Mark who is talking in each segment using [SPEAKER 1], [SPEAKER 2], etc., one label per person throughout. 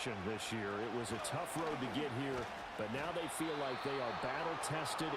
[SPEAKER 1] direction this year. It was a tough road to get here, but now they feel like they are battle-tested.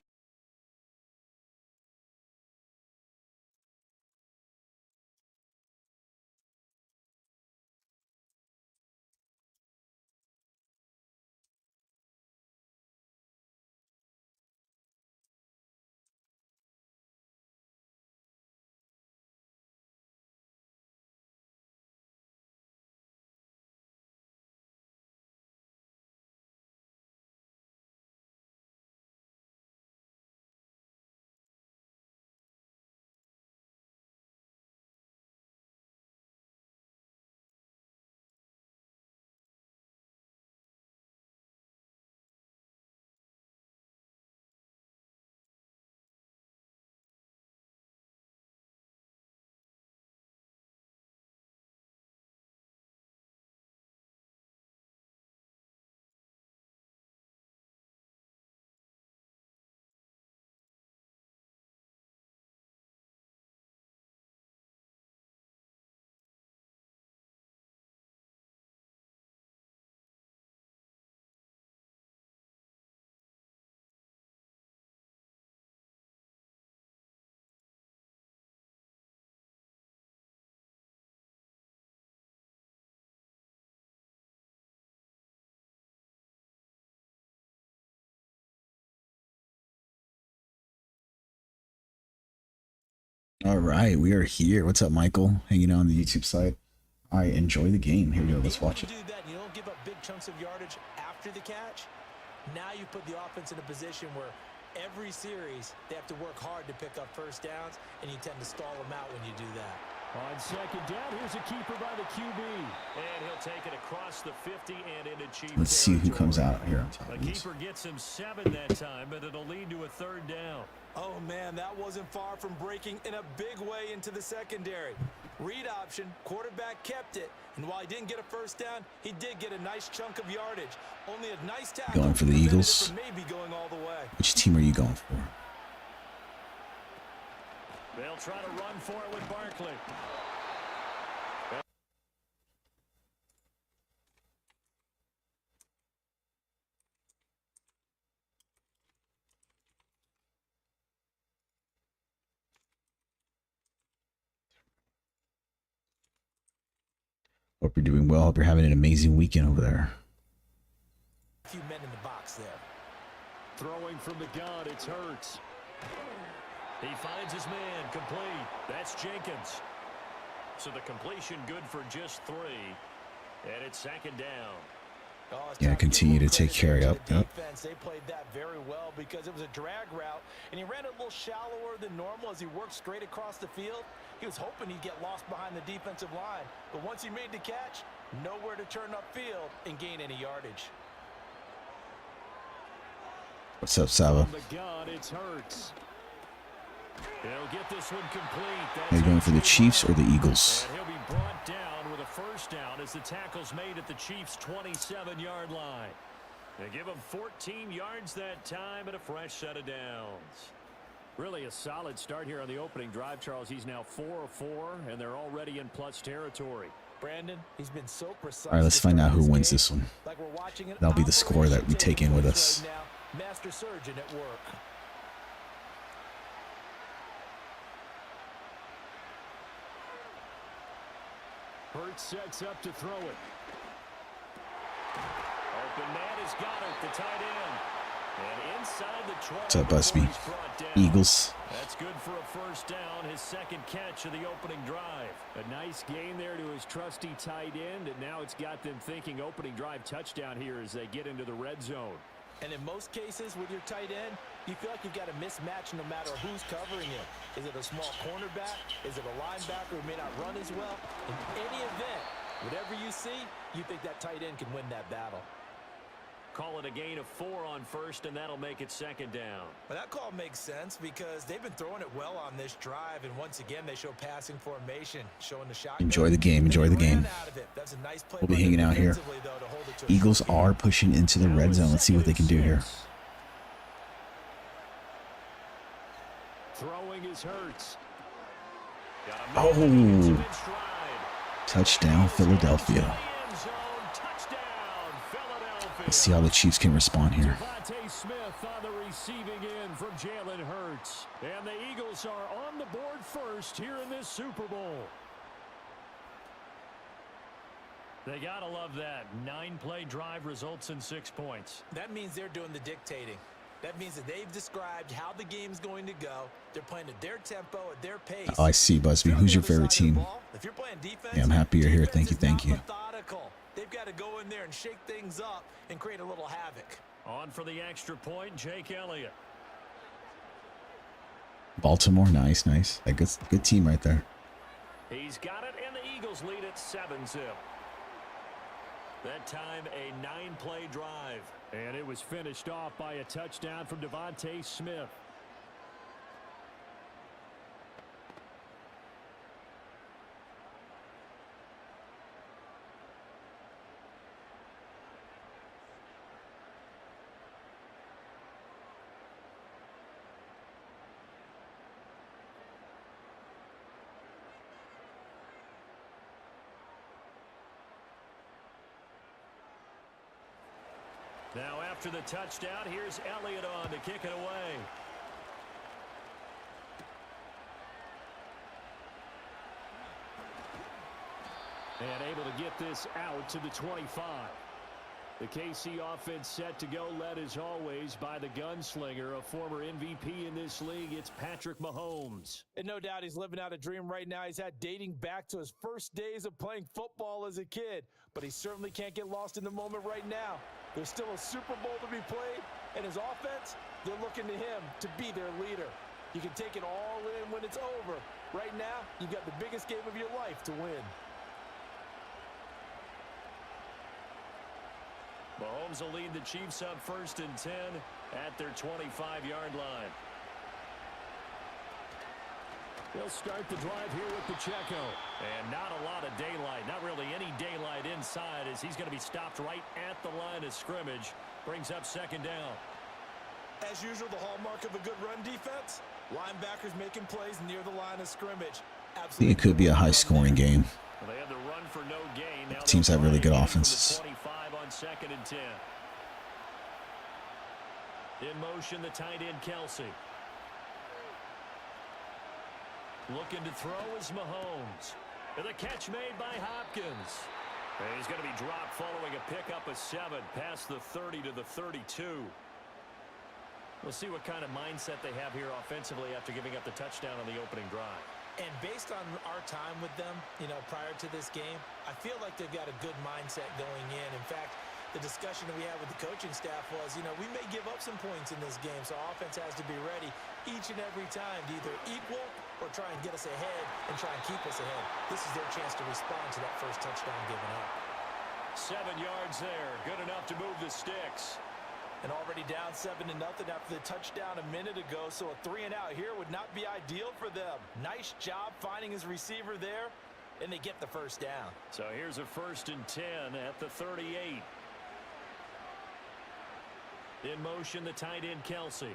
[SPEAKER 2] All right, we are here. What's up, Michael? Hanging out on the YouTube side. All right, enjoy the game. Here we go. Let's watch it.
[SPEAKER 3] You don't give up big chunks of yardage after the catch. Now you put the offense in a position where every series they have to work hard to pick up first downs, and you tend to stall them out when you do that.
[SPEAKER 1] On second down, here's a keeper by the QB. And he'll take it across the 50 and into Chiefs.
[SPEAKER 2] Let's see who comes out here on top
[SPEAKER 1] The
[SPEAKER 2] of these.
[SPEAKER 1] keeper gets him 7 that time, but it'll lead to a third down.
[SPEAKER 3] Oh, man, that wasn't far from breaking in a big way into the secondary. Read option, quarterback kept it, and while he didn't get a first down, he did get a nice chunk of yardage. Only a nice tackle.
[SPEAKER 2] Going for the Eagles?
[SPEAKER 3] Maybe going all the way.
[SPEAKER 2] Which team are you going for?
[SPEAKER 1] They'll try to run for it with Barkley.
[SPEAKER 2] Hope you're doing well. Hope you're having an amazing weekend over there.
[SPEAKER 3] A few men in the box there.
[SPEAKER 1] Throwing from the gun, it's Hurts. He finds his man, complete. That's Jenkins. So the completion good for just 3. And it's second down.
[SPEAKER 2] Yeah, continue to take care of
[SPEAKER 3] They played that very well because it was a drag route, and he ran a little shallower than normal as he worked straight across the field. He was hoping he'd get lost behind the defensive line, but once he made the catch, nowhere to turn upfield and gain any yardage.
[SPEAKER 2] What's up, Saba?
[SPEAKER 1] He'll get this one complete.
[SPEAKER 2] Are you going for the Chiefs or the Eagles?
[SPEAKER 1] And he'll be brought down with a first down as the tackle's made at the Chiefs' 27-yard line. They give him 14 yards that time and a fresh set of downs. Really a solid start here on the opening drive, Charles. He's now 4 of 4, and they're already in plus territory.
[SPEAKER 3] Brandon, he's been so precise.
[SPEAKER 2] All right, let's find out who wins this one. That'll be the score that we take in with us.
[SPEAKER 3] Master surgeon at work.
[SPEAKER 1] Hurts sets up to throw it. Open man has got it, the tight end. And inside the 12.
[SPEAKER 2] What's up, Busby? Eagles.
[SPEAKER 1] That's good for a first down, his second catch of the opening drive. A nice gain there to his trusty tight end, and now it's got them thinking opening drive touchdown here as they get into the red zone.
[SPEAKER 3] And in most cases with your tight end, you feel like you've got a mismatch no matter who's covering him. Is it a small cornerback? Is it a linebacker who may not run as well? In any event, whatever you see, you think that tight end can win that battle.
[SPEAKER 1] Call it a gain of 4 on first, and that'll make it second down.
[SPEAKER 3] Well, that call makes sense because they've been throwing it well on this drive, and once again, they show passing formation, showing the shot.
[SPEAKER 2] Enjoy the game. Enjoy the game. We'll be hanging out here. Eagles are pushing into the red zone. Let's see what they can do here.
[SPEAKER 1] Throwing is Hurts.
[SPEAKER 2] Oh, touchdown, Philadelphia. Let's see how the Chiefs can respond here.
[SPEAKER 1] Devontae Smith on the receiving end from Jalen Hurts. And the Eagles are on the board first here in this Super Bowl. They got to love that. 9-play drive results in 6 points.
[SPEAKER 3] That means they're doing the dictating. That means that they've described how the game's going to go. They're playing at their tempo, at their pace.
[SPEAKER 2] Oh, I see, Busby. Who's your favorite team?
[SPEAKER 3] If you're playing defense,
[SPEAKER 2] yeah, I'm happy you're here. Thank you, thank you.
[SPEAKER 3] Methodical. They've got to go in there and shake things up and create a little havoc.
[SPEAKER 1] On for the extra point, Jake Elliott.
[SPEAKER 2] Baltimore, nice, nice. A good team right there.
[SPEAKER 1] He's got it, and the Eagles lead at 7-0. That time, a 9-play drive. And it was finished off by a touchdown from Devontae Smith. Now after the touchdown, here's Elliott on to kick it away. And able to get this out to the 25. The KC offense set to go, led as always by the gunslinger, a former MVP in this league. It's Patrick Mahomes.
[SPEAKER 3] And no doubt he's living out a dream right now. He's had dating back to his first days of playing football as a kid. But he certainly can't get lost in the moment right now. There's still a Super Bowl to be played. And his offense, they're looking to him to be their leader. You can take it all in when it's over. Right now, you've got the biggest game of your life to win.
[SPEAKER 1] Mahomes will lead the Chiefs up 1st and 10 at their 25-yard line. He'll start the drive here with Pacheco. And not a lot of daylight, not really any daylight inside, as he's going to be stopped right at the line of scrimmage. Brings up 2nd down.
[SPEAKER 3] As usual, the hallmark of a good run defense, linebackers making plays near the line of scrimmage.
[SPEAKER 2] I think it could be a high-scoring game.
[SPEAKER 1] Well, they had the run for no gain. Now
[SPEAKER 2] teams have really good offenses.
[SPEAKER 1] 25 on 2nd and 10. In motion, the tight end Kelsey. Looking to throw is Mahomes. And the catch made by Hopkins. And he's going to be dropped following a pickup of 7 past the 30 to the 32. We'll see what kind of mindset they have here offensively after giving up the touchdown on the opening drive.
[SPEAKER 3] And based on our time with them, prior to this game, I feel like they've got a good mindset going in. In fact, the discussion that we had with the coaching staff was, we may give up some points in this game, so offense has to be ready each and every time to either equal or try and get us ahead and try and keep us ahead. This is their chance to respond to that first touchdown given up.
[SPEAKER 1] 7 yards there, good enough to move the sticks.
[SPEAKER 3] And already down 7-0 after the touchdown a minute ago, so a 3-and-out here would not be ideal for them. Nice job finding his receiver there, and they get the first down.
[SPEAKER 1] So here's a 1st and 10 at the 38. In motion, the tight end Kelsey.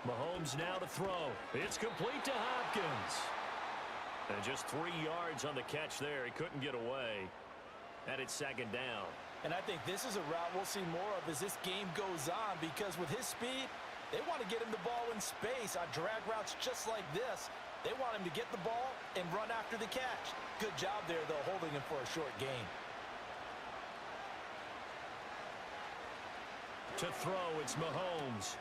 [SPEAKER 1] Mahomes now to throw. It's complete to Hopkins. And just 3 yards on the catch there. He couldn't get away. And it's 2nd down.
[SPEAKER 3] And I think this is a route we'll see more of as this game goes on, because with his speed, they want to get him the ball in space on drag routes just like this. They want him to get the ball and run after the catch. Good job there, though, holding him for a short gain.
[SPEAKER 1] To throw, it's Mahomes.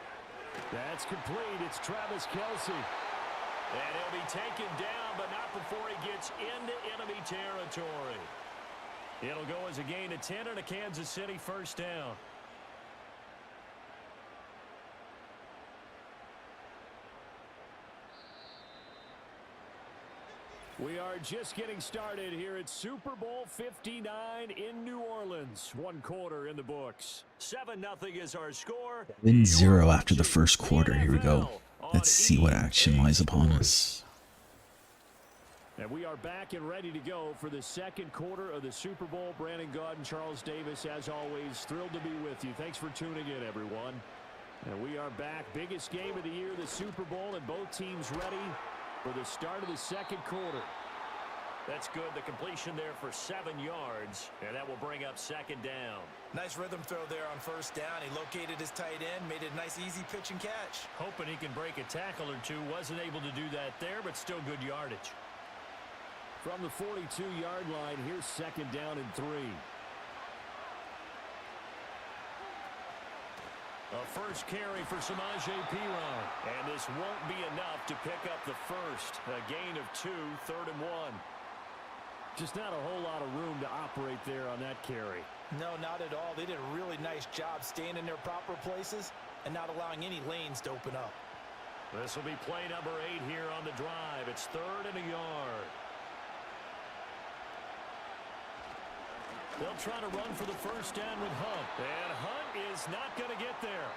[SPEAKER 1] That's complete. It's Travis Kelce. And he'll be taken down, but not before he gets into enemy territory. It'll go as a gain of 10 and a Kansas City 1st down. We are just getting started here at Super Bowl 59 in New Orleans. 1 quarter in the books. 7-0 is our score.
[SPEAKER 2] 7-0 after the first quarter. Here we go. Let's see what action lies upon us.
[SPEAKER 1] And we are back and ready to go for the 2nd quarter of the Super Bowl. Brandon Gaudin, Charles Davis, as always, thrilled to be with you. Thanks for tuning in, everyone. And we are back. Biggest game of the year, the Super Bowl, and both teams ready for the start of the 2nd quarter. That's good. The completion there for 7 yards, and that will bring up second down.
[SPEAKER 3] Nice rhythm throw there on first down. He located his tight end, made it a nice, easy pitch and catch.
[SPEAKER 1] Hoping he can break a tackle or two. Wasn't able to do that there, but still good yardage. From the 42-yard line, here's second down and 3. A first carry for Samaje Perine. And this won't be enough to pick up the first. A gain of 2, 3rd and 1. Just not a whole lot of room to operate there on that carry.
[SPEAKER 3] No, not at all. They did a really nice job staying in their proper places and not allowing any lanes to open up.
[SPEAKER 1] This will be play number 8 here on the drive. It's 3rd and a yard. They'll try to run for the first down with Hunt. And Hunt is not going to get there.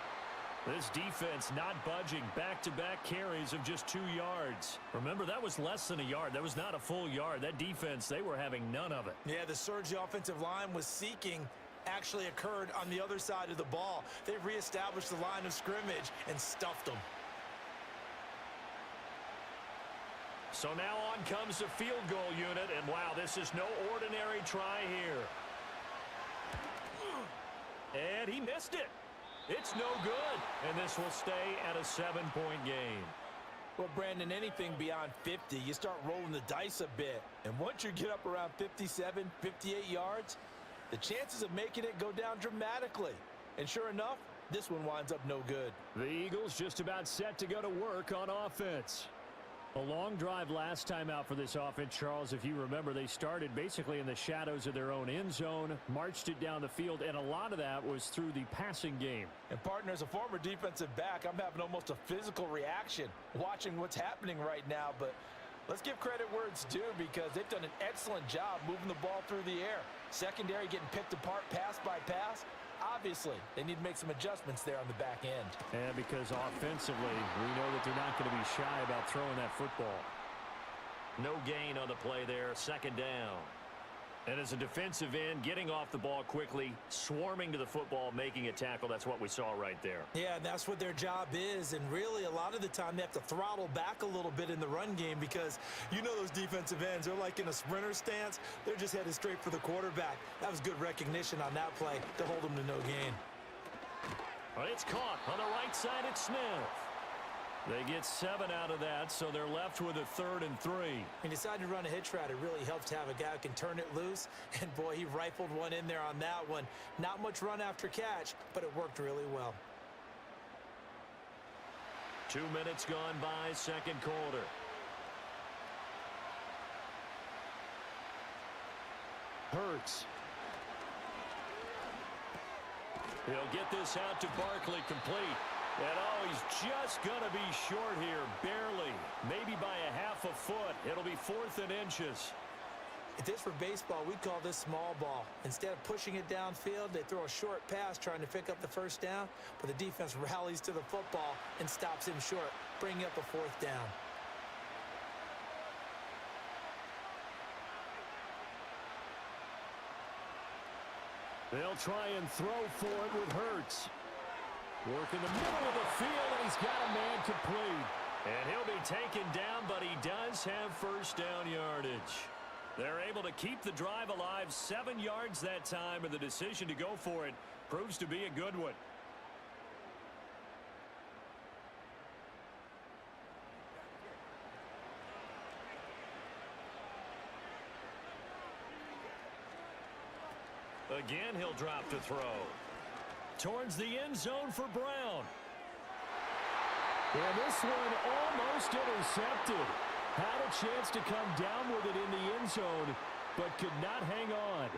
[SPEAKER 1] This defense not budging. Back-to-back carries of just 2 yards. Remember, that was less than a yard. That was not a full yard. That defense, they were having none of it.
[SPEAKER 3] Yeah, the surge the offensive line was seeking actually occurred on the other side of the ball. They reestablished the line of scrimmage and stuffed them.
[SPEAKER 1] So now on comes the field goal unit. And, wow, this is no ordinary try here. And he missed it. It's no good. And this will stay at a 7-point game.
[SPEAKER 3] Well, Brandon, anything beyond 50, you start rolling the dice a bit. And once you get up around 57, 58 yards, the chances of making it go down dramatically. And sure enough, this one winds up no good.
[SPEAKER 1] The Eagles just about set to go to work on offense. A long drive last time out for this offense, Charles. If you remember, they started basically in the shadows of their own end zone, marched it down the field, and a lot of that was through the passing game.
[SPEAKER 3] And, partner, as a former defensive back, I'm having almost a physical reaction watching what's happening right now. But let's give credit where it's due because they've done an excellent job moving the ball through the air. Secondary getting picked apart pass by pass. Obviously, they need to make some adjustments there on the back end.
[SPEAKER 1] And because offensively, we know that they're not going to be shy about throwing that football. No gain on the play there, second down. And as a defensive end, getting off the ball quickly, swarming to the football, making a tackle, that's what we saw right there.
[SPEAKER 3] Yeah, and that's what their job is. And really, a lot of the time, they have to throttle back a little bit in the run game because you know those defensive ends, they're like in a sprinter stance. They're just headed straight for the quarterback. That was good recognition on that play to hold them to no gain.
[SPEAKER 1] Well, it's caught on the right side. It's Smith. They get 7 out of that, so they're left with a 3rd and 3.
[SPEAKER 3] He decided to run a hitch route. It really helps to have a guy who can turn it loose. And, boy, he rifled one in there on that one. Not much run after catch, but it worked really well.
[SPEAKER 1] 2 minutes gone by, second quarter. Hurts. He'll get this out to Barkley complete. And, oh, he's just going to be short here, barely. Maybe by a half a foot. It'll be 4th and inches.
[SPEAKER 3] If this were baseball, we'd call this small ball. Instead of pushing it downfield, they throw a short pass trying to pick up the first down, but the defense rallies to the football and stops him short, bringing up a 4th down.
[SPEAKER 1] They'll try and throw for it with Hurts. Work in the middle of the field, and he's got a man complete. And he'll be taken down, but he does have first down yardage. They're able to keep the drive alive, 7 yards that time, and the decision to go for it proves to be a good one. Again, he'll drop to throw. Towards the end zone for Brown. And this one almost intercepted. Had a chance to come down with it in the end zone, but could not hang on.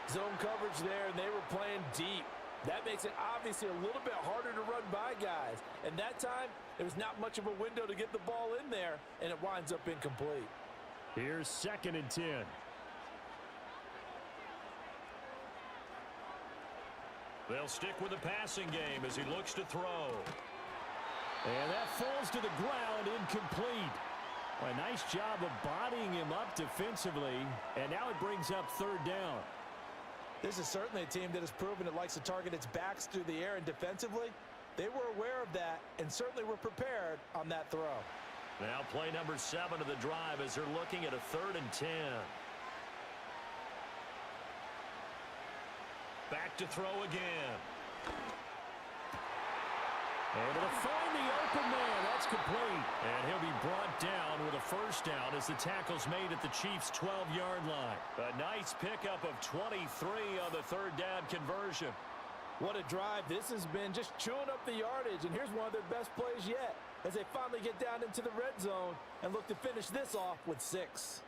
[SPEAKER 3] Zone coverage there, and they were playing deep. That makes it obviously a little bit harder to run by guys. And that time, there was not much of a window to get the ball in there, and it winds up incomplete.
[SPEAKER 1] Here's 2nd and 10. They'll stick with the passing game as he looks to throw. And that falls to the ground, incomplete. A nice job of bodying him up defensively, and now it brings up 3rd down.
[SPEAKER 3] This is certainly a team that has proven it likes to target its backs through the air, and defensively, they were aware of that and certainly were prepared on that throw.
[SPEAKER 1] Now play number 7 of the drive as they're looking at a 3rd and 10. Back to throw again. Able to find the open man. That's complete. And he'll be brought down with a first down as the tackle's made at the Chiefs' 12-yard line. A nice pickup of 23 on the 3rd down conversion.
[SPEAKER 3] What a drive this has been, just chewing up the yardage. And here's one of their best plays yet as they finally get down into the red zone and look to finish this off with 6.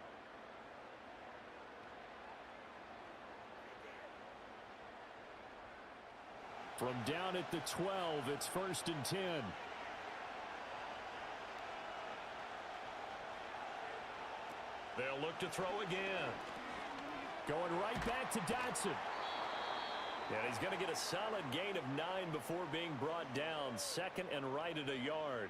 [SPEAKER 1] From down at the 12, it's 1st and 10. They'll look to throw again. Going right back to Dotson. And he's going to get a solid gain of 9 before being brought down. 2nd and right at a yard.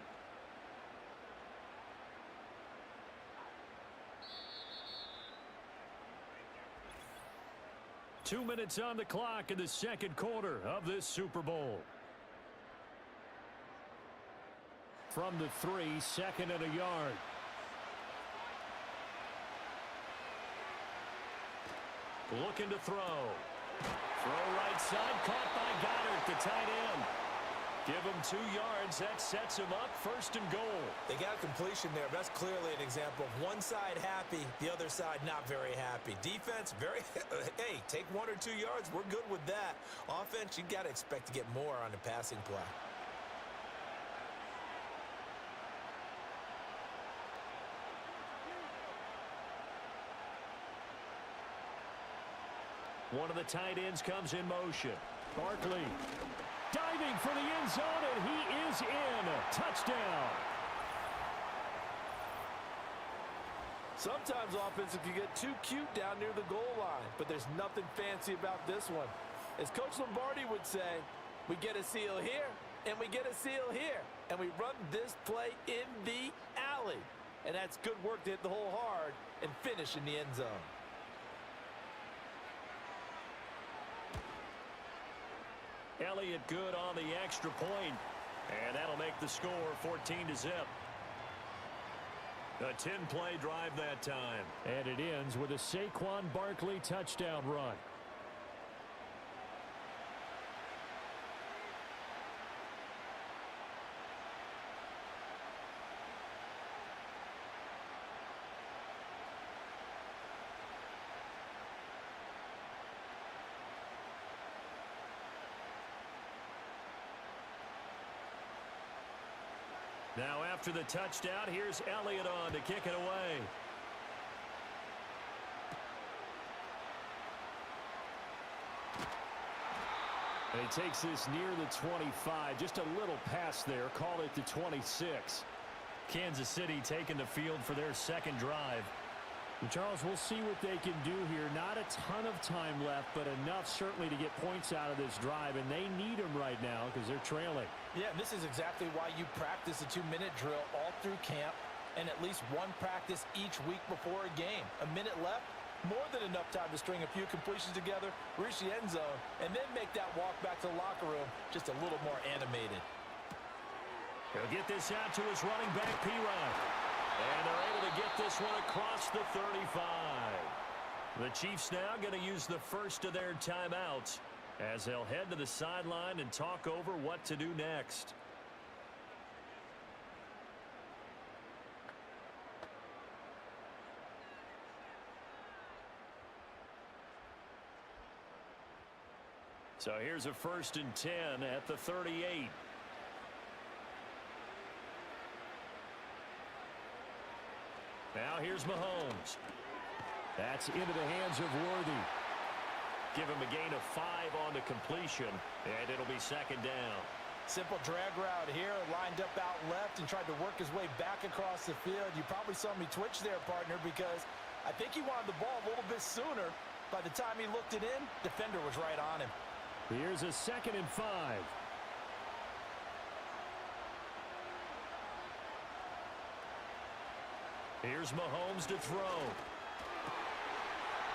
[SPEAKER 1] Two minutes on the clock in the 2nd quarter of this Super Bowl. From the 3, 2nd and a yard. Looking to throw. Throw right side, caught by Goddard, the tight end. Give him 2 yards. That sets him up 1st and goal.
[SPEAKER 3] They got a completion there, but that's clearly an example of one side happy, the other side not very happy. Defense, very, hey, take 1 or 2 yards. We're good with that. Offense, you got to expect to get more on the passing play.
[SPEAKER 1] One of the tight ends comes in motion. Barkley diving for the end zone, and he is in. Touchdown.
[SPEAKER 3] Sometimes offenses can get too cute down near the goal line, but there's nothing fancy about this one. As Coach Lombardi would say, we get a seal here, and we get a seal here, and we run this play in the alley. And that's good work to hit the hole hard and finish in the end zone.
[SPEAKER 1] Elliott good on the extra point, and that'll make the score 14-0. A 10-play drive that time. And it ends with a Saquon Barkley touchdown run. Now after the touchdown, here's Elliott on to kick it away. And he takes this near the 25. Just a little pass there. Call it the 26. Kansas City taking the field for their 2nd drive. And Charles, we'll see what they can do here. Not a ton of time left, but enough certainly to get points out of this drive, and they need them right now because they're trailing.
[SPEAKER 3] Yeah, and this is exactly why you practice a 2-minute drill all through camp and at least one practice each week before a game. A minute left, more than enough time to string a few completions together, reach the end zone, and then make that walk back to the locker room just a little more animated.
[SPEAKER 1] He'll get this out to his running back, P-Rod. And they're able to get this one across the 35. The Chiefs now going to use the first of their timeouts as they'll head to the sideline and talk over what to do next. So here's a 1st and 10 at the 38. Now here's Mahomes. That's into the hands of Worthy. Give him a gain of 5 on the completion, and it'll be 2nd down.
[SPEAKER 3] Simple drag route here, lined up out left and tried to work his way back across the field. You probably saw me twitch there, partner, because I think he wanted the ball a little bit sooner. By the time he looked it in, defender was right on him.
[SPEAKER 1] Here's a 2nd and 5. Here's Mahomes to throw.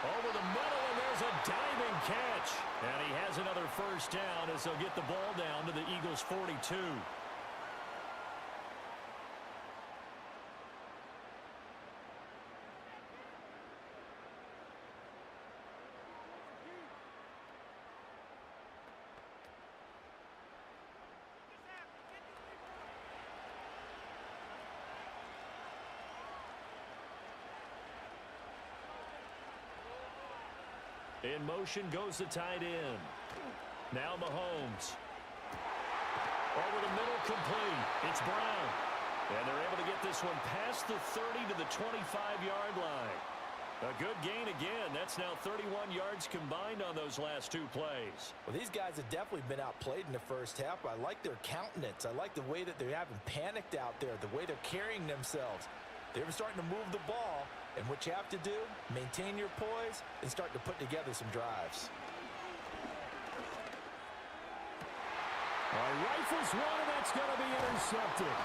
[SPEAKER 1] Over the middle, and there's a diving catch. And he has another first down as they'll get the ball down to the Eagles' 42. In motion goes the tight end. Now Mahomes. Over the middle, complete. It's Brown. And they're able to get this one past the 30 to the 25-yard line. A good gain again. That's now 31 yards combined on those last two plays.
[SPEAKER 3] Well, these guys have definitely been outplayed in the first half. I like their countenance. I like the way that they haven't panicked out there, the way they're carrying themselves. They're starting to move the ball, and what you have to do, maintain your poise and start to put together some drives.
[SPEAKER 1] Rifles one, and that's going to be intercepted.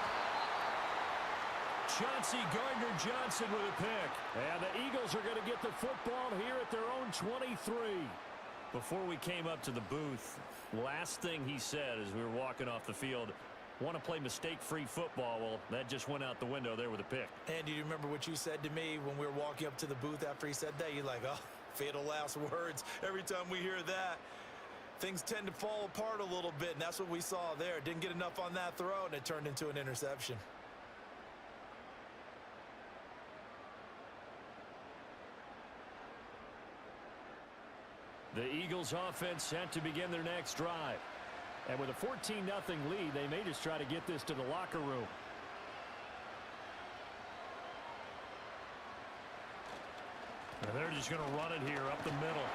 [SPEAKER 1] Chauncey Gardner-Johnson with a pick. And the Eagles are going to get the football here at their own 23. Before we came up to the booth, last thing he said as we were walking off the field, want to play mistake-free football. Well, that just went out the window there with a pick.
[SPEAKER 3] And do you remember what you said to me when we were walking up to the booth after he said that? You're like, oh, fatal last words. Every time we hear that, things tend to fall apart a little bit, and that's what we saw there. Didn't get enough on that throw, and it turned into an interception.
[SPEAKER 1] The Eagles offense set to begin their next drive. And with a 14-0 lead, they may just try to get this to the locker room. And they're just going to run it here up the middle.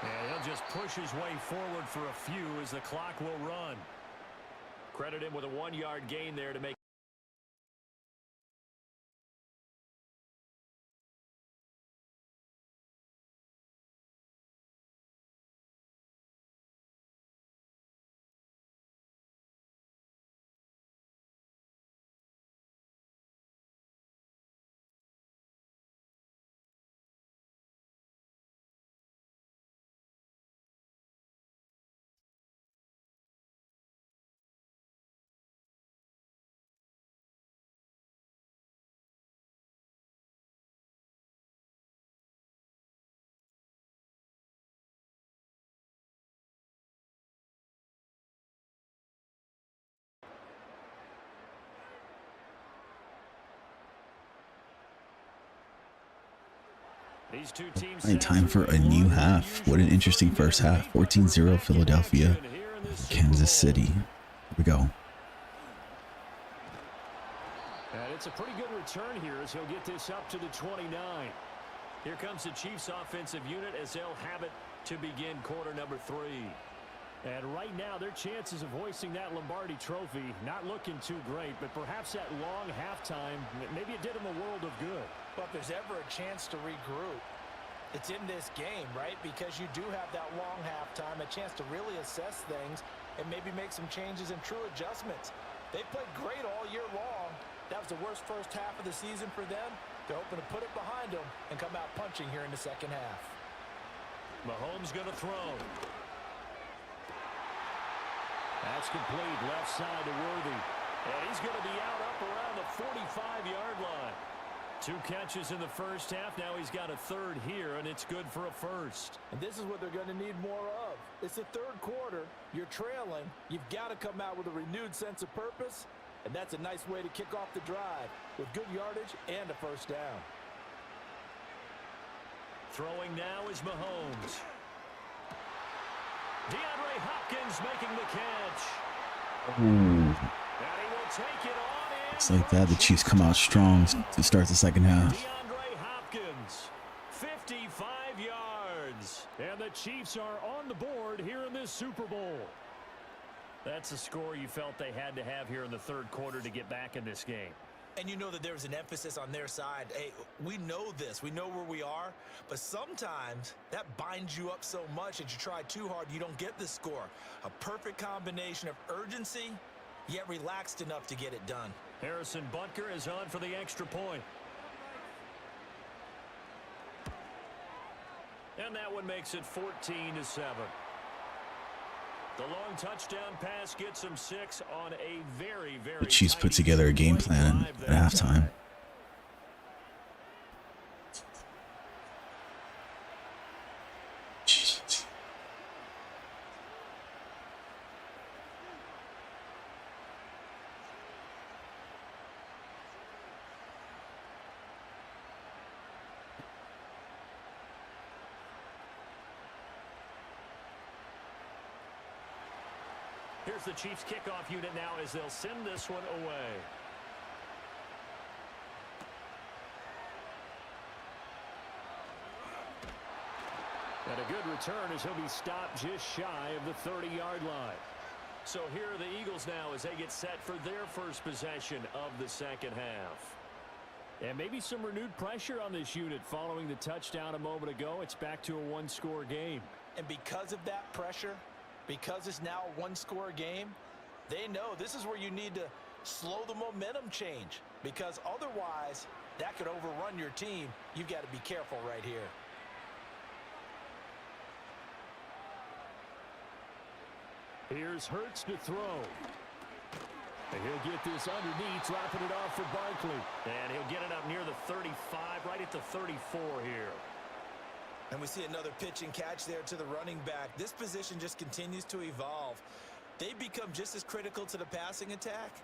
[SPEAKER 1] And he'll just push his way forward for a few as the clock will run. Credit him with a 1-yard gain there to make. These two teams
[SPEAKER 2] Time for a new half. What an interesting first half. 14-0 Philadelphia, Kansas City. Here we go.
[SPEAKER 1] And it's a pretty good return here as he'll get this up to the 29. Here comes the Chiefs offensive unit as they'll have it to begin quarter number 3. And right now, their chances of hoisting that Lombardi trophy not looking too great, but perhaps that long halftime, maybe it did them a world of good.
[SPEAKER 3] But if there's ever a chance to regroup, it's in this game, right? Because you do have that long halftime, a chance to really assess things and maybe make some changes and true adjustments. They played great all year long. That was the worst first half of the season for them. They're hoping to put it behind them and come out punching here in the second half.
[SPEAKER 1] Mahomes going to throw. That's complete, left side to Worthy. And he's going to be out up around the 45-yard line. 2 catches in the first half. Now he's got a third here, and it's good for a first.
[SPEAKER 3] And this is what they're going to need more of. It's the third quarter. You're trailing. You've got to come out with a renewed sense of purpose, and that's a nice way to kick off the drive with good yardage and a first down.
[SPEAKER 1] Throwing now is Mahomes. DeAndre Hopkins making the catch.
[SPEAKER 2] Ooh.
[SPEAKER 1] And he will take it on.
[SPEAKER 2] It's like that. The Chiefs come out strong to start the second half.
[SPEAKER 1] DeAndre Hopkins, 55 yards. And the Chiefs are on the board here in this Super Bowl. That's a score you felt they had to have here in the third quarter to get back in this game.
[SPEAKER 3] And you know that there was an emphasis on their side. Hey, we know this. We know where we are. But sometimes that binds you up so much that you try too hard, you don't get the score. A perfect combination of urgency, yet relaxed enough to get it done.
[SPEAKER 1] Harrison Butker is on for the extra point. And that one makes it 14-7. The long touchdown pass gets them 6 on a very, very
[SPEAKER 2] The Chiefs put together a game plan at halftime.
[SPEAKER 1] Here's the Chiefs kickoff unit now as they'll send this one away. And a good return as he'll be stopped just shy of the 30-yard line. So here are the Eagles now as they get set for their first possession of the second half. And maybe some renewed pressure on this unit following the touchdown a moment ago. It's back to a one-score game.
[SPEAKER 3] And because of that pressure, because it's now a one-score game, they know this is where you need to slow the momentum change, because otherwise that could overrun your team. You've got to be careful right here.
[SPEAKER 1] Here's Hurts to throw. And he'll get this underneath, dropping it off for Barkley. And he'll get it up near the 35, right at the 34 here.
[SPEAKER 3] And we see another pitch and catch there to the running back. This position just continues to evolve. They become just as critical to the passing attack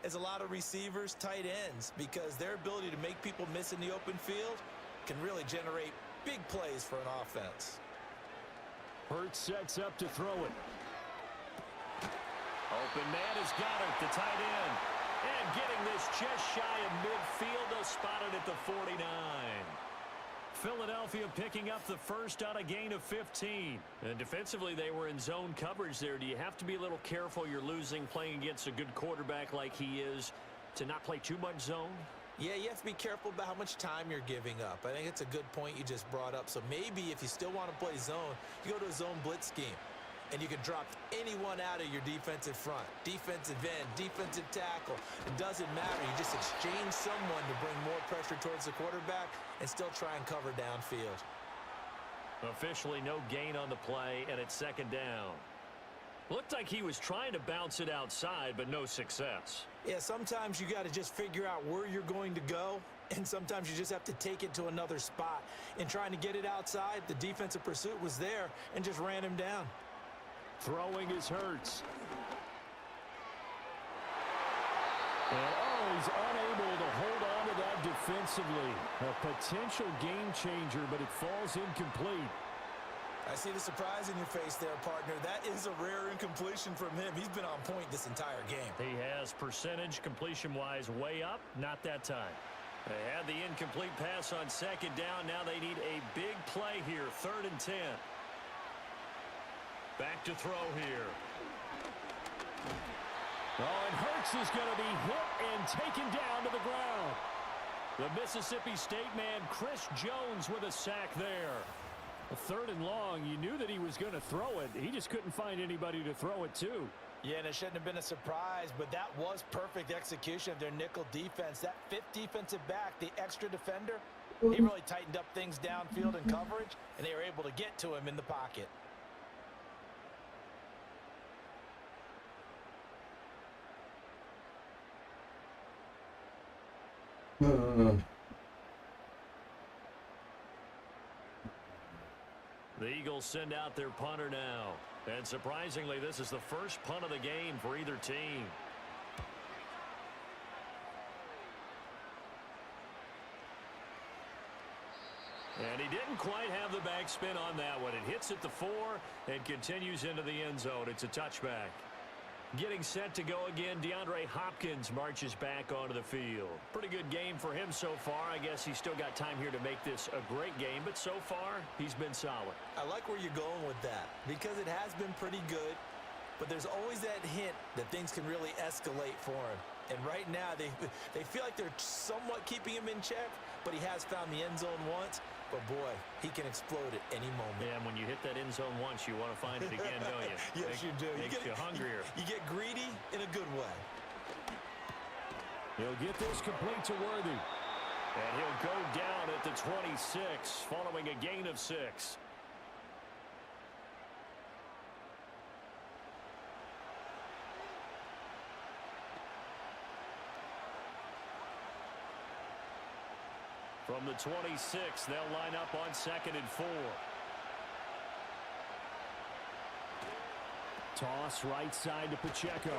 [SPEAKER 3] as a lot of receivers, tight ends, because their ability to make people miss in the open field can really generate big plays for an offense.
[SPEAKER 1] Hurts sets up to throw it. Open man has got it, the tight end. And getting this just shy of midfield, they'll spot it at the 49. Philadelphia picking up the first on a gain of 15. And defensively, they were in zone coverage there. Do you have to be a little careful you're losing playing against a good quarterback like he is to not play too much zone?
[SPEAKER 3] Yeah, you have to be careful about how much time you're giving up. I think it's a good point you just brought up. So maybe if you still want to play zone, you go to a zone blitz scheme. And you can drop anyone out of your defensive front, defensive end, defensive tackle. It doesn't matter. You just exchange someone to bring more pressure towards the quarterback and still try and cover downfield.
[SPEAKER 1] Officially no gain on the play, and it's second down. Looked like he was trying to bounce it outside, but no success.
[SPEAKER 3] Yeah, sometimes you got to just figure out where you're going to go, and sometimes you just have to take it to another spot. In trying to get it outside, the defensive pursuit was there and just ran him down.
[SPEAKER 1] Throwing his Hurts. And he's unable to hold on to that defensively. A potential game changer, but it falls incomplete.
[SPEAKER 3] I see the surprise in your face there, partner. That is a rare incompletion from him. He's been on point this entire game.
[SPEAKER 1] He has percentage completion-wise way up, not that time. They had the incomplete pass on second down. Now they need a big play here, 3rd and 10. Back to throw here. Oh, and Hurts is going to be hit and taken down to the ground. The Mississippi State man, Chris Jones, with a sack there. A 3rd and long. You knew that he was going to throw it. He just couldn't find anybody to throw it to.
[SPEAKER 3] Yeah, and it shouldn't have been a surprise, but that was perfect execution of their nickel defense. That 5th defensive back, the extra defender, he really tightened up things downfield in coverage, and they were able to get to him in the pocket.
[SPEAKER 1] The Eagles send out their punter now. And surprisingly, this is the first punt of the game for either team. And he didn't quite have the backspin on that one. It hits at the 4 and continues into the end zone. It's a touchback. Getting set to go again, DeAndre Hopkins marches back onto the field. Pretty good game for him so far. I guess he's still got time here to make this a great game, but so far, he's been solid.
[SPEAKER 3] I like where you're going with that because it has been pretty good, but there's always that hint that things can really escalate for him. And right now, they feel like they're somewhat keeping him in check, but he has found the end zone once. But, boy, he can explode at any moment.
[SPEAKER 1] Yeah, and when you hit that end zone once, you want to find it again, don't you?
[SPEAKER 3] Yes, you do.
[SPEAKER 1] Makes you hungrier.
[SPEAKER 3] You get greedy in a good way.
[SPEAKER 1] He'll get this complete to Worthy. And he'll go down at the 26, following a gain of 6. From the 26, they'll line up on 2nd and 4. Toss right side to Pacheco.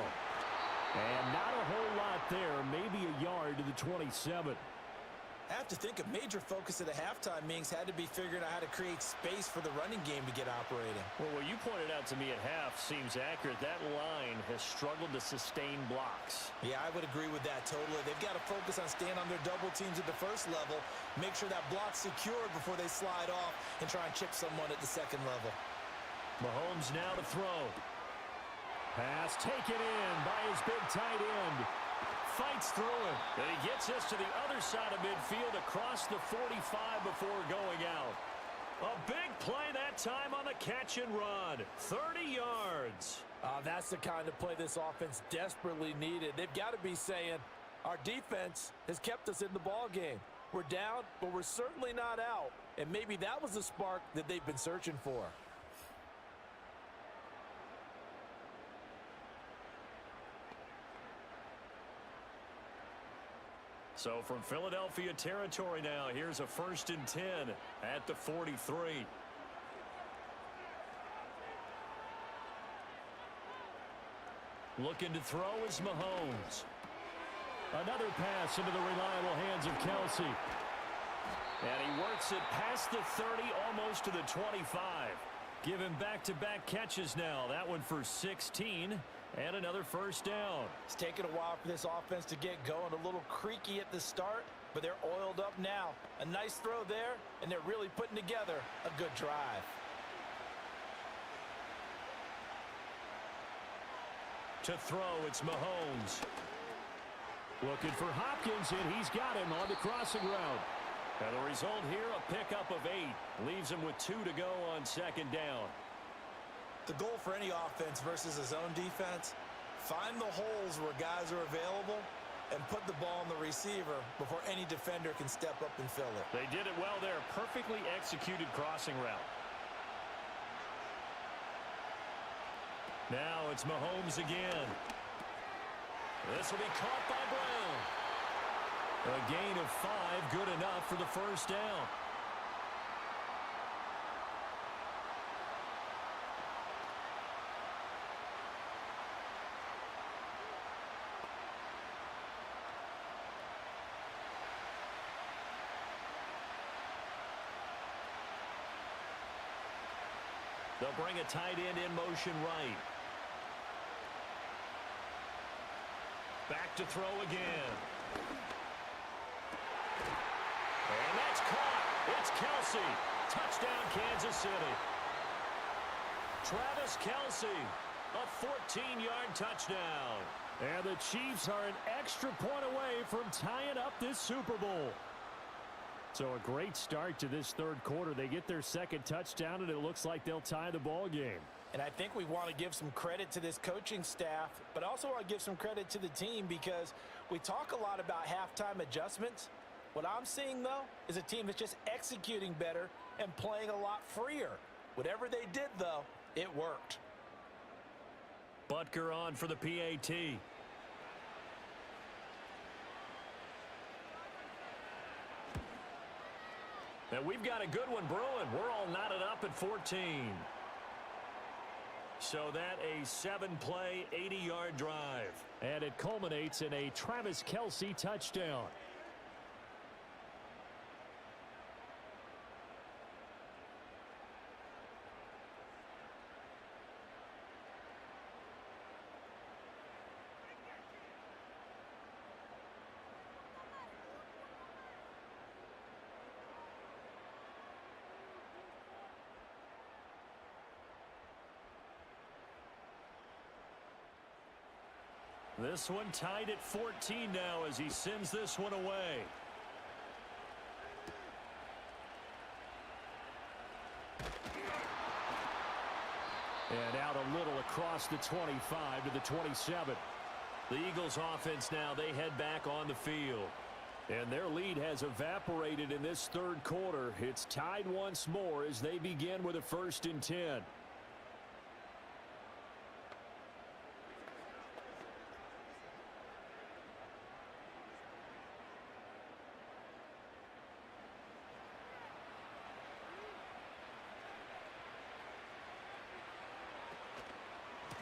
[SPEAKER 1] And not a whole lot there, maybe a yard to the 27.
[SPEAKER 3] I have to think a major focus of the halftime meetings had to be figuring out how to create space for the running game to get operating.
[SPEAKER 1] Well, what you pointed out to me at half seems accurate. That line has struggled to sustain blocks.
[SPEAKER 3] Yeah, I would agree with that totally. They've got to focus on staying on their double teams at the first level, make sure that block's secured before they slide off and try and chip someone at the second level.
[SPEAKER 1] Mahomes now to throw. Pass taken in by his big tight end. Fights through it. And he gets us to the other side of midfield across the 45 before going out. A big play that time on the catch and run. 30 yards.
[SPEAKER 3] That's the kind of play this offense desperately needed. They've got to be saying, our defense has kept us in the ball game. We're down, but we're certainly not out. And maybe that was the spark that they've been searching for.
[SPEAKER 1] So from Philadelphia territory now, here's a 1st and 10 at the 43. Looking to throw is Mahomes. Another pass into the reliable hands of Kelsey. And he works it past the 30, almost to the 25. Give him back-to-back catches now. That one for 16. And another 1st down.
[SPEAKER 3] It's taken a while for this offense to get going. A little creaky at the start, but they're oiled up now. A nice throw there, and they're really putting together a good drive.
[SPEAKER 1] To throw, it's Mahomes. Looking for Hopkins, and he's got him on the crossing route. And the result here, a pickup of 8. Leaves him with 2 to go on 2nd down.
[SPEAKER 3] The goal for any offense versus a zone defense, find the holes where guys are available and put the ball on the receiver before any defender can step up and fill it.
[SPEAKER 1] They did it well there. Perfectly executed crossing route. Now it's Mahomes again. This will be caught by Brown. A gain of 5, good enough for the 1st down. They'll bring a tight end in motion right. Back to throw again. And that's caught. It's Kelsey. Touchdown, Kansas City. Travis Kelsey, a 14-yard touchdown. And the Chiefs are an extra point away from tying up this Super Bowl. So a great start to this 3rd quarter. They get their 2nd touchdown, and it looks like they'll tie the ball game.
[SPEAKER 3] And I think we want to give some credit to this coaching staff, but also want to give some credit to the team because we talk a lot about halftime adjustments. What I'm seeing, though, is a team that's just executing better and playing a lot freer. Whatever they did, though, it worked.
[SPEAKER 1] Butker on for the PAT. And we've got a good one brewing. We're all knotted up at 14. So that a 7-play, 80-yard drive. And it culminates in a Travis Kelsey touchdown. This one tied at 14 now as he sends this one away. And out a little across the 25 to the 27. The Eagles offense now, they head back on the field. And their lead has evaporated in this 3rd quarter. It's tied once more as they begin with a 1st and 10.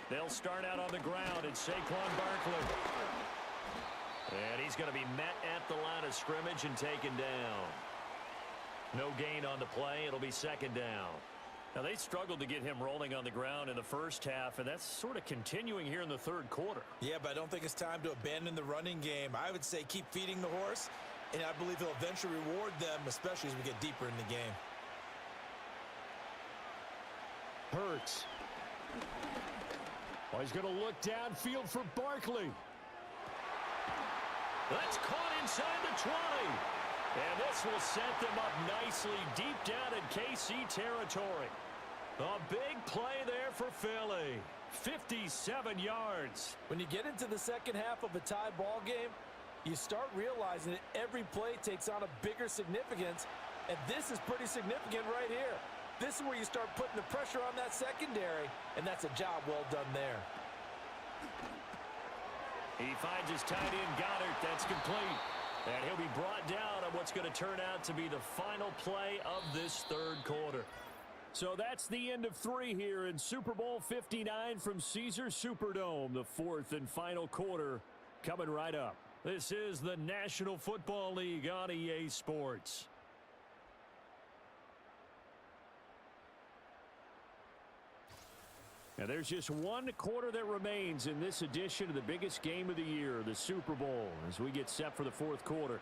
[SPEAKER 1] They'll start out on the ground, and Saquon Barkley. And he's going to be met at the line of scrimmage and taken down. No gain on the play. It'll be second down. Now, they struggled to get him rolling on the ground in the first half, and that's sort of continuing here in the third quarter.
[SPEAKER 3] Yeah, but I don't think it's time to abandon the running game. I would say keep feeding the horse, and I believe he'll eventually reward them, especially as we get deeper in the game.
[SPEAKER 1] Hurts. Oh, he's going to look downfield for Barkley. That's caught inside the 20. And this will set them up nicely deep down in KC territory. A big play there for Philly. 57 yards.
[SPEAKER 3] When you get into the second half of a tie ball game, you start realizing that every play takes on a bigger significance, and this is pretty significant right here. This is where you start putting the pressure on that secondary, and that's a job well done there.
[SPEAKER 1] He finds his tight end, Goddard. That's complete. And he'll be brought down on what's going to turn out to be the final play of this third quarter. So that's the end of 3 here in Super Bowl 59 from Caesars Superdome. The fourth and final quarter coming right up. This is the National Football League on EA Sports. Now there's just one quarter that remains in this edition of the biggest game of the year, the Super Bowl, as we get set for the fourth quarter.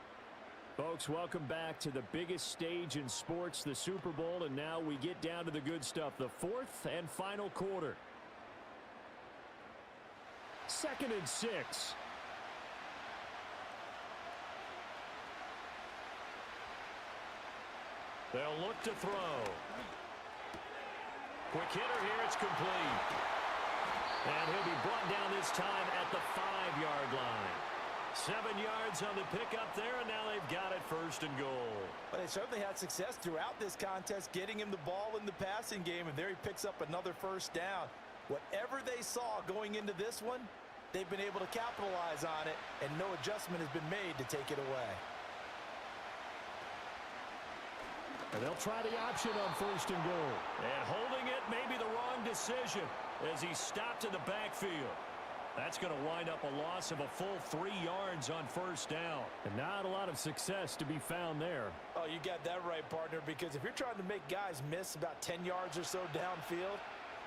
[SPEAKER 1] Folks, welcome back to the biggest stage in sports, the Super Bowl, and now we get down to the good stuff, the fourth and final quarter. 2nd and 6. They'll look to throw. Quick hitter here, it's complete. And he'll be brought down this time at the 5-yard line. 7 yards on the pickup there, and now they've got it 1st and goal.
[SPEAKER 3] But they certainly had success throughout this contest, getting him the ball in the passing game, and there he picks up another 1st down. Whatever they saw going into this one, they've been able to capitalize on it, and no adjustment has been made to take it away.
[SPEAKER 1] And they'll try the option on 1st and goal. And holding it may be the wrong decision as he stopped in the backfield. That's going to wind up a loss of a full 3 yards on 1st down. And not a lot of success to be found there.
[SPEAKER 3] Oh, you got that right, partner, because if you're trying to make guys miss about 10 yards or so downfield,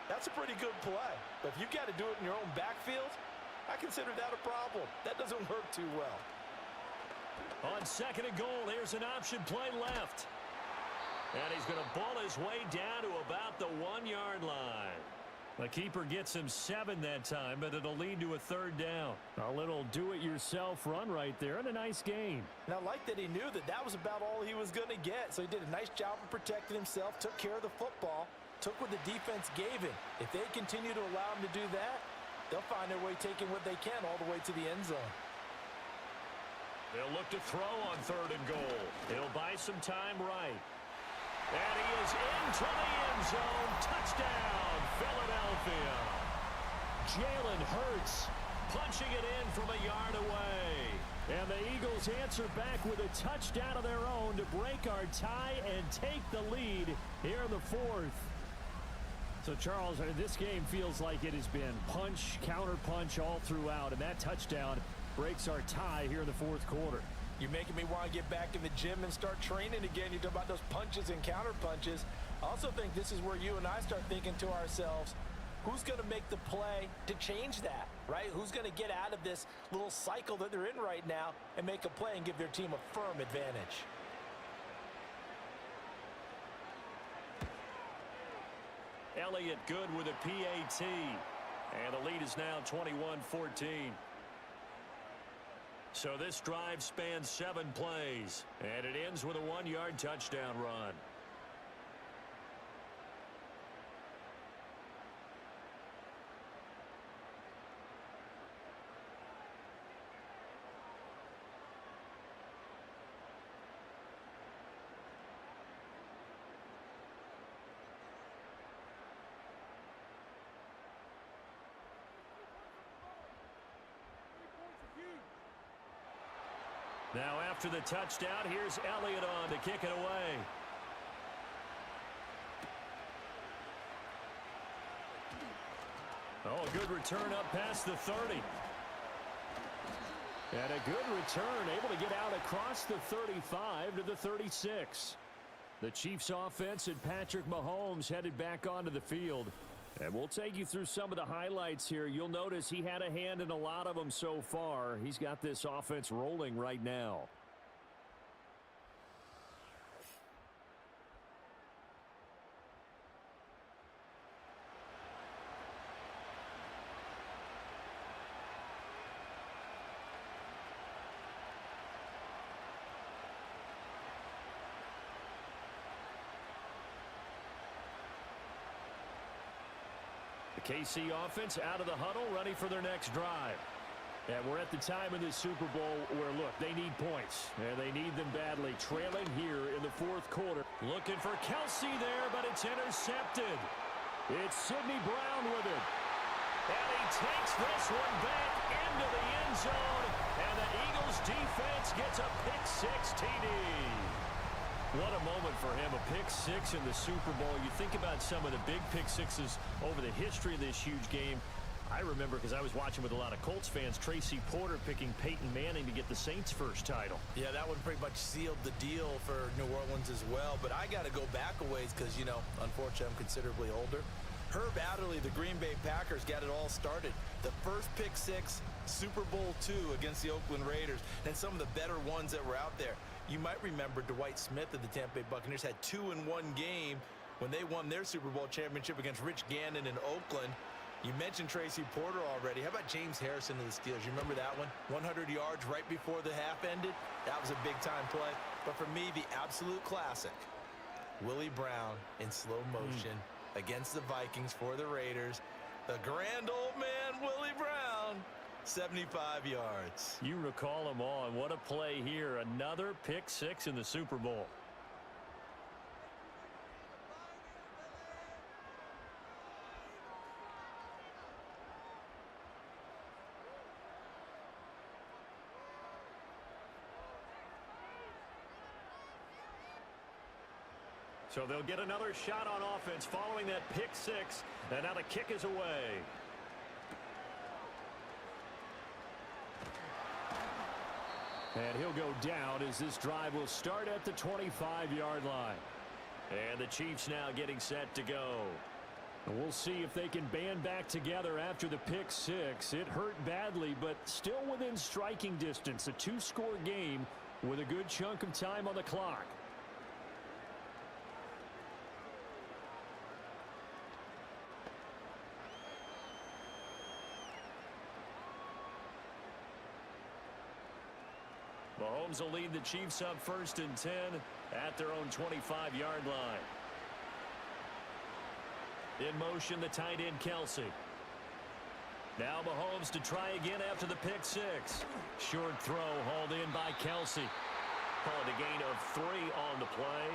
[SPEAKER 3] that's a pretty good play. But if you've got to do it in your own backfield, I consider that a problem. That doesn't work too well.
[SPEAKER 1] On 2nd and goal, here's an option play left. And he's going to ball his way down to about the 1-yard line. The keeper gets him 7 that time, but it'll lead to a 3rd down. A little do-it-yourself run right there, and a nice gain.
[SPEAKER 3] And I like that he knew that that was about all he was going to get. So he did a nice job of protecting himself, took care of the football, took what the defense gave him. If they continue to allow him to do that, they'll find their way taking what they can all the way to the end zone.
[SPEAKER 1] They'll look to throw on 3rd and goal. It'll buy some time right. And he is into the end zone. Touchdown, Philadelphia. Jalen Hurts punching it in from a yard away. And the Eagles answer back with a touchdown of their own to break our tie and take the lead here in the 4th. So, Charles, this game feels like it has been punch, counter-punch all throughout. And that touchdown breaks our tie here in the 4th quarter.
[SPEAKER 3] You're making me want to get back in the gym and start training again. You talk about those punches and counter punches. I also think this is where you and I start thinking to ourselves, who's going to make the play to change that, right? Who's going to get out of this little cycle that they're in right now and make a play and give their team a firm advantage?
[SPEAKER 1] Elliott good with a PAT. And the lead is now 21-14. So this drive spans 7 plays, and it ends with a 1-yard touchdown run. Now after the touchdown, here's Elliott on to kick it away. Oh, a good return up past the 30. And a good return, able to get out across the 35 to the 36. The Chiefs offense and Patrick Mahomes headed back onto the field. And we'll take you through some of the highlights here. You'll notice he had a hand in a lot of them so far. He's got this offense rolling right now. KC offense out of the huddle, ready for their next drive. And we're at the time in this Super Bowl where, look, they need points. And they need them badly, trailing here in the fourth quarter. Looking for Kelsey there, but it's intercepted. It's Sidney Brown with it. And he takes this one back into the end zone. And the Eagles defense gets a pick-6 TD. What a moment for him, a pick-6 in the Super Bowl. You think about some of the big pick-6s over the history of this huge game. I remember, because I was watching with a lot of Colts fans, Tracy Porter picking Peyton Manning to get the Saints' first title.
[SPEAKER 3] Yeah, that one pretty much sealed the deal for New Orleans as well. But I got to go back a ways because, you know, unfortunately I'm considerably older. Herb Adderley, the Green Bay Packers, got it all started. The first pick-6, Super Bowl II against the Oakland Raiders, and some of the better ones that were out there. You might remember Dwight Smith of the Tampa Bay Buccaneers had 2 in one game when they won their Super Bowl championship against Rich Gannon in Oakland. You mentioned Tracy Porter already. How about James Harrison of the Steelers? You remember that one? 100 yards right before the half ended. That was a big-time play. But for me, the absolute classic, Willie Brown in slow motion against the Vikings for the Raiders. The grand old man, Willie Brown. 75 yards.
[SPEAKER 1] You recall them all, and what a play here. Another pick-6 in the Super Bowl. So they'll get another shot on offense following that pick-6, and now the kick is away. And he'll go down as this drive will start at the 25-yard line. And the Chiefs now getting set to go. And we'll see if they can band back together after the pick-6. It hurt badly, but still within striking distance. A 2-score game with a good chunk of time on the clock. Mahomes will lead the Chiefs up 1st and 10 at their own 25-yard line. In motion, the tight end, Kelsey. Now Mahomes to try again after the pick-6. Short throw hauled in by Kelsey. Call it a gain of 3 on the play,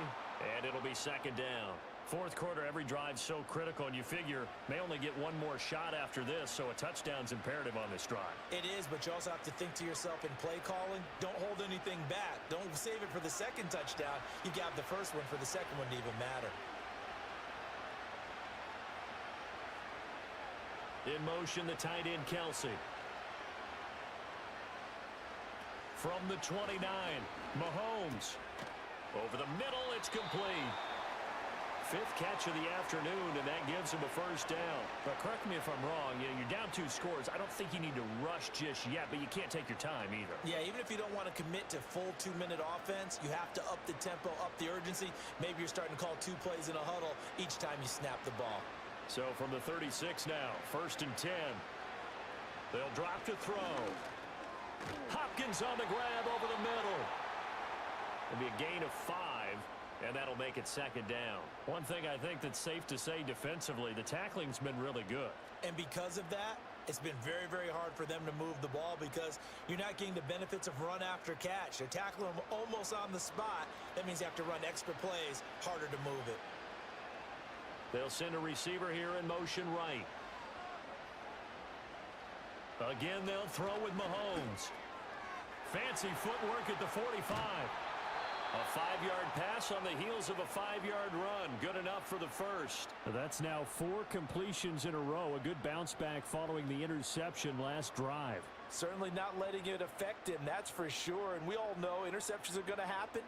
[SPEAKER 1] and it'll be 2nd down. Fourth quarter, every drive's so critical, and you figure may only get one more shot after this, so a touchdown's imperative on this drive.
[SPEAKER 3] It is, but you also have to think to yourself in play calling, don't hold anything back. Don't save it for the second touchdown. You got the first one for the second one to even matter.
[SPEAKER 1] In motion, the tight end, Kelsey. From the 29, Mahomes. Over the middle, it's complete. 5th catch of the afternoon, and that gives him a first down. But correct me if I'm wrong, you're down 2 scores. I don't think you need to rush just yet, but you can't take your time either.
[SPEAKER 3] Yeah, even if you don't want to commit to full 2-minute offense, you have to up the tempo, up the urgency. Maybe you're starting to call 2 plays in a huddle each time you snap the ball.
[SPEAKER 1] So from the 36 now, 1st and 10. They'll drop to throw. Hopkins on the grab over the middle. It'll be a gain of 5. And that'll make it 2nd down. One thing I think that's safe to say defensively, the tackling's been really good.
[SPEAKER 3] And because of that, it's been very, very hard for them to move the ball because you're not getting the benefits of run after catch. They're tackling them almost on the spot. That means you have to run extra plays, harder to move it.
[SPEAKER 1] They'll send a receiver here in motion right. Again, they'll throw with Mahomes. Fancy footwork at the 45. A 5-yard pass on the heels of a 5-yard run. Good enough for the first. That's now 4 completions in a row. A good bounce back following the interception last drive.
[SPEAKER 3] Certainly not letting it affect him, that's for sure. And we all know interceptions are going to happen.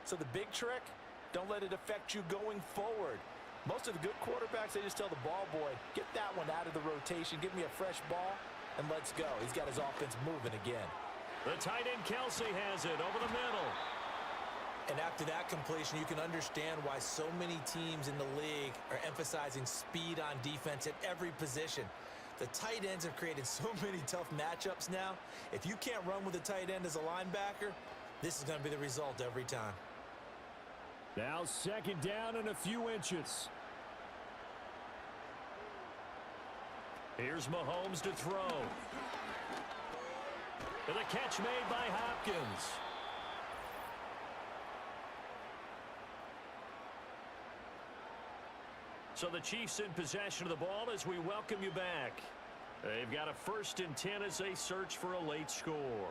[SPEAKER 3] So the big trick, don't let it affect you going forward. Most of the good quarterbacks, they just tell the ball boy, get that one out of the rotation, give me a fresh ball, and let's go. He's got his offense moving again.
[SPEAKER 1] The tight end Kelsey has it over the middle.
[SPEAKER 3] And after that completion, you can understand why so many teams in the league are emphasizing speed on defense at every position. The tight ends have created so many tough matchups now. If you can't run with a tight end as a linebacker, this is going to be the result every time.
[SPEAKER 1] Now second down and a few inches. Here's Mahomes to throw. And the catch made by Hopkins. So the Chiefs in possession of the ball as we welcome you back. They've got a 1st and 10 as they search for a late score.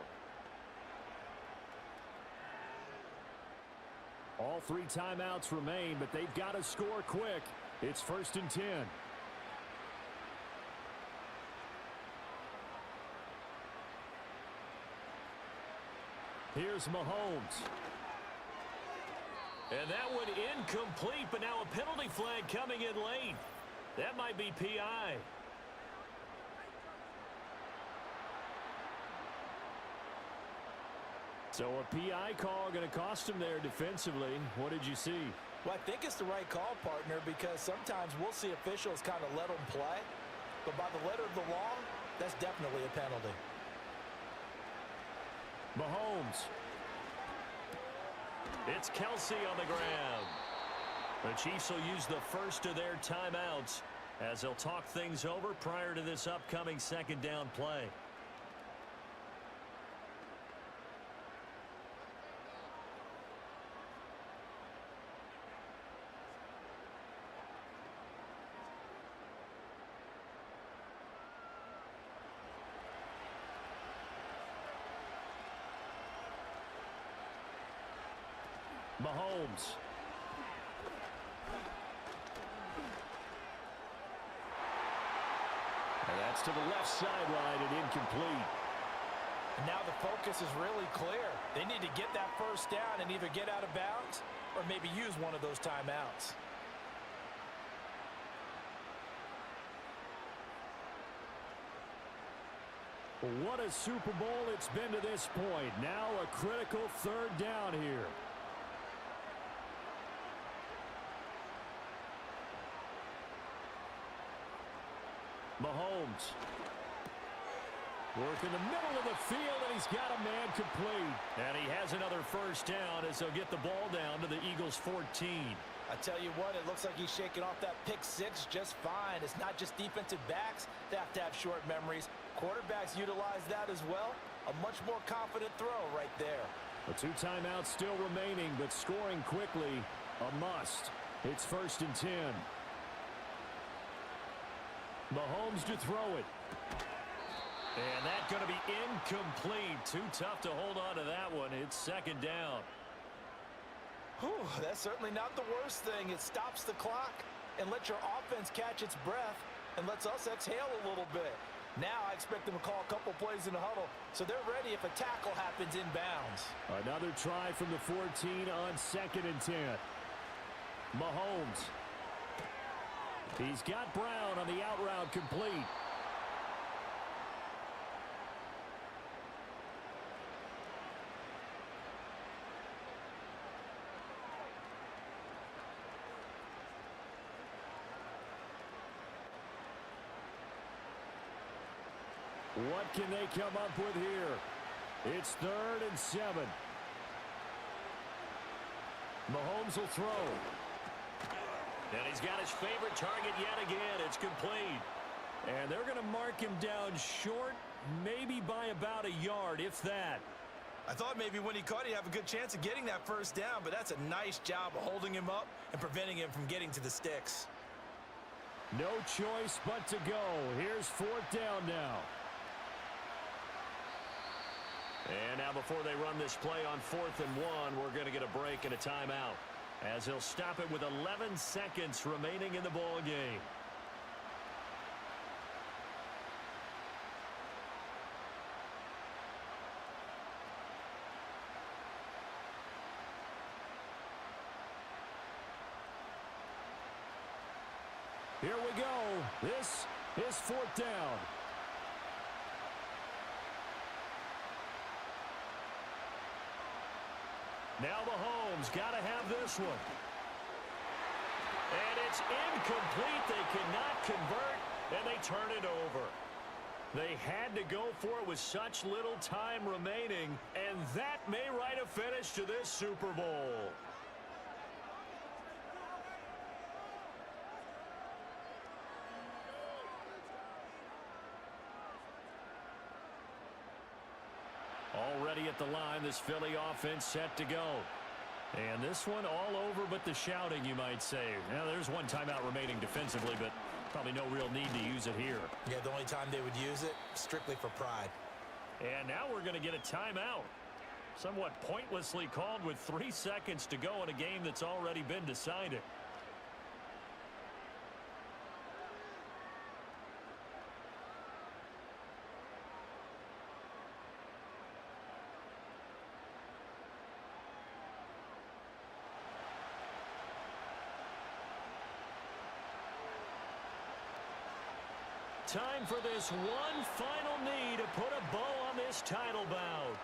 [SPEAKER 1] All 3 timeouts remain, but they've got to score quick. It's 1st and 10. Here's Mahomes. And that one incomplete, but now a penalty flag coming in late. That might be PI. So a PI call going to cost him there defensively. What did you see?
[SPEAKER 3] Well, I think it's the right call, partner, because sometimes we'll see officials kind of let them play. But by the letter of the law, that's definitely a penalty.
[SPEAKER 1] Mahomes. It's Kelsey on the ground. The Chiefs will use the first of their timeouts as they'll talk things over prior to this upcoming 2nd down play. Mahomes. And that's to the left sideline and incomplete.
[SPEAKER 3] And now the focus is really clear. They need to get that 1st down and either get out of bounds or maybe use one of those timeouts.
[SPEAKER 1] What a Super Bowl it's been to this point. Now a critical 3rd down here. Mahomes. Work in the middle of the field, and he's got a man complete. And he has another 1st down as they'll get the ball down to the Eagles' 14.
[SPEAKER 3] I tell you what, it looks like he's shaking off that pick 6 just fine. It's not just defensive backs that have to have short memories. Quarterbacks utilize that as well. A much more confident throw right there.
[SPEAKER 1] The 2 timeouts still remaining, but scoring quickly, a must. It's 1st and 10. Mahomes to throw it. And that's going to be incomplete. Too tough to hold on to that one. It's 2nd down.
[SPEAKER 3] Whew, that's certainly not the worst thing. It stops the clock and lets your offense catch its breath and lets us exhale a little bit. Now I expect them to call a couple plays in the huddle, so they're ready if a tackle happens inbounds.
[SPEAKER 1] Another try from the 14 on 2nd and 10. Mahomes. He's got Brown on the out route complete. What can they come up with here? It's 3rd and 7. Mahomes will throw. And he's got his favorite target yet again. It's complete. And they're going to mark him down short, maybe by about a yard, if that.
[SPEAKER 3] I thought maybe when he caught, he'd have a good chance of getting that 1st down, but that's a nice job of holding him up and preventing him from getting to the sticks.
[SPEAKER 1] No choice but to go. Here's 4th down now. And now before they run this play on 4th and 1, we're going to get a break and a timeout, as he'll stop it with 11 seconds remaining in the ball game. This is 4th down. Now Mahomes got to have this one. And it's incomplete. They cannot convert, and they turn it over. They had to go for it with such little time remaining, and that may write a finish to this Super Bowl. Already at the line, this Philly offense set to go. And this one all over but the shouting, you might say. Now, there's one timeout remaining defensively, but probably no real need to use it here.
[SPEAKER 3] Yeah, the only time they would use it, strictly for pride.
[SPEAKER 1] And now we're going to get a timeout. Somewhat pointlessly called with 3 seconds to go in a game that's already been decided. Time for this one final knee to put a bow on this title bout.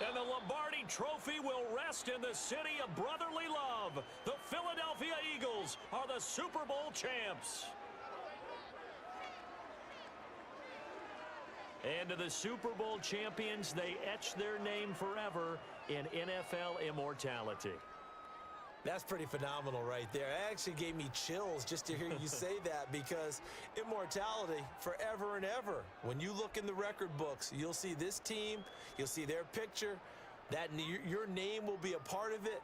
[SPEAKER 1] And the Lombardi Trophy will rest in the city of brotherly love. The Philadelphia Eagles are the Super Bowl champs. And to the Super Bowl champions, they etch their name forever in NFL immortality.
[SPEAKER 3] That's pretty phenomenal right there. It actually gave me chills just to hear you say that, because immortality forever and ever. When you look in the record books, you'll see this team, you'll see their picture, that your name will be a part of it.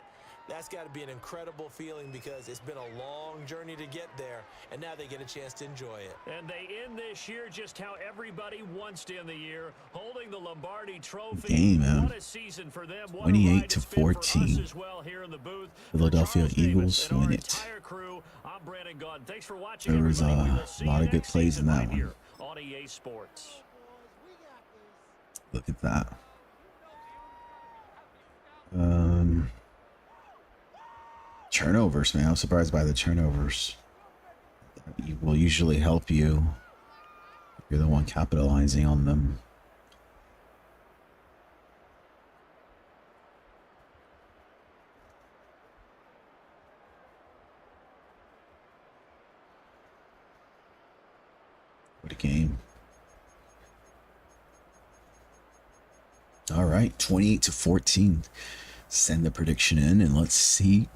[SPEAKER 3] That's got to be an incredible feeling, because it's been a long journey to get there, and now they get a chance to enjoy it.
[SPEAKER 1] And they end this year just how everybody wants to end the year, holding the Lombardi Trophy.
[SPEAKER 2] Game, man.
[SPEAKER 1] What a season for them.
[SPEAKER 2] 28-14.
[SPEAKER 1] As well here in the booth.
[SPEAKER 2] Philadelphia Eagles win it.
[SPEAKER 1] Crew, I'm Brandon Gaudin. Thanks for watching.
[SPEAKER 2] There was a lot of good plays in that one.
[SPEAKER 1] On EA Sports.
[SPEAKER 2] Look at that. Turnovers, man. I'm surprised by the turnovers. That will usually help you if you're the one capitalizing on them. What a game. All right, 28-14. Send the prediction in and let's see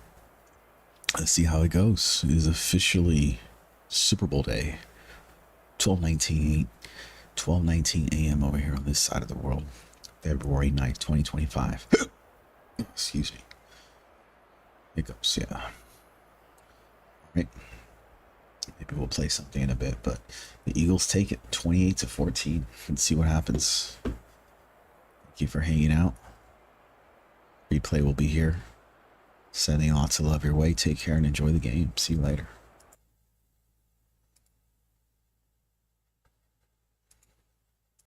[SPEAKER 2] how it goes. It is officially Super Bowl day. 12:19 a.m. over here on this side of the world. February 9th, 2025. Excuse me. Hiccups, yeah. All right. Maybe we'll play something in a bit, but the Eagles take it 28-14. Let's see what happens. Thank you for hanging out. Replay will be here. Sending lots of love your way. Take care and enjoy the game. See you later.